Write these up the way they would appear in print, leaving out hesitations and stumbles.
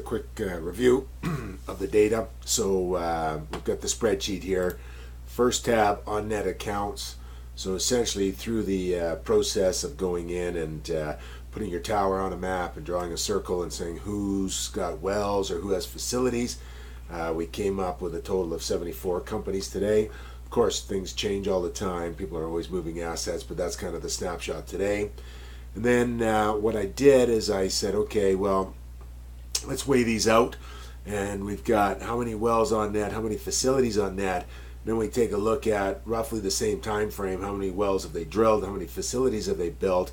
quick review of the data. So we've got the spreadsheet here. First tab on net accounts. So essentially through the process of going in and putting your tower on a map and drawing a circle and saying who's got wells or who has facilities, we came up with a total of 74 companies today. Of course, things change all the time. People are always moving assets, but that's kind of the snapshot today. And then what I did is I said, okay, well, let's weigh these out. And we've got how many wells on net, how many facilities on net. Then we take a look at roughly the same time frame. How many wells have they drilled? How many facilities have they built?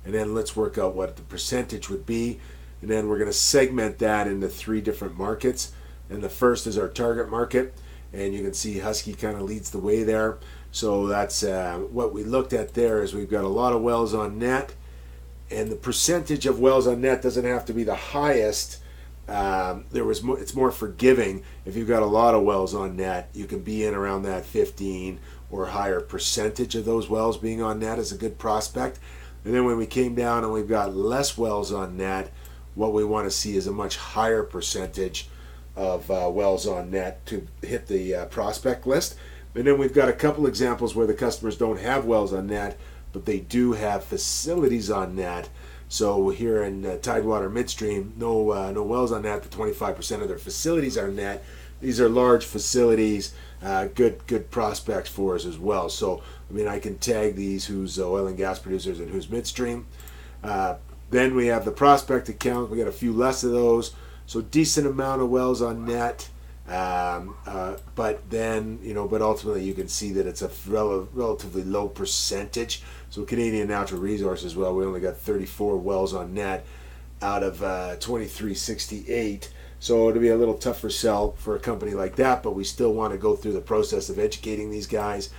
And then let's work out what the percentage would be. And then we're going to segment that into 3 different markets. And the first is our target market. And you can see Husky kind of leads the way there. So that's what we looked at there is we've got a lot of wells on net. And the percentage of wells on net doesn't have to be the highest. It's more forgiving. If you've got a lot of wells on net, you can be in around that 15 or higher percentage of those wells being on net is a good prospect. And then when we came down and we've got less wells on net, what we want to see is a much higher percentage of wells on net to hit the prospect list. And then we've got a couple examples where the customers don't have wells on net, but they do have facilities on net. So here in Tidewater Midstream, no wells on net, but 25% of their facilities are net. These are large facilities, good prospects for us as well. So I mean, I can tag these who's oil and gas producers and who's midstream. Then we have the prospect account. We got a few less of those. So decent amount of wells on net. But then, but ultimately you can see that it's a relatively low percentage. So Canadian Natural Resources, well, we only got 34 wells on net out of 2368. So it'll be a little tougher sell for a company like that, but we still want to go through the process of educating these guys.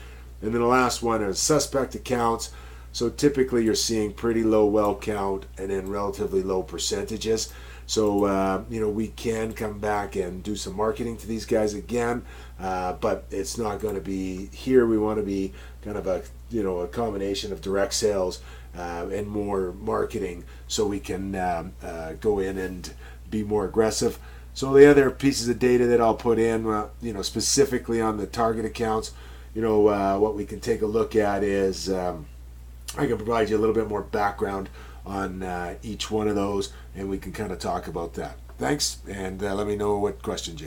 And then the last one is suspect accounts. So typically you're seeing pretty low well count and then relatively low percentages. So, we can come back and do some marketing to these guys again, but it's not going to be here. We want to be kind of a combination of direct sales and more marketing so we can go in and be more aggressive. So the other pieces of data that I'll put in, specifically on the target accounts, what we can take a look at is I can provide you a little bit more background on each one of those, and we can kind of talk about that. Thanks, and let me know what questions you have.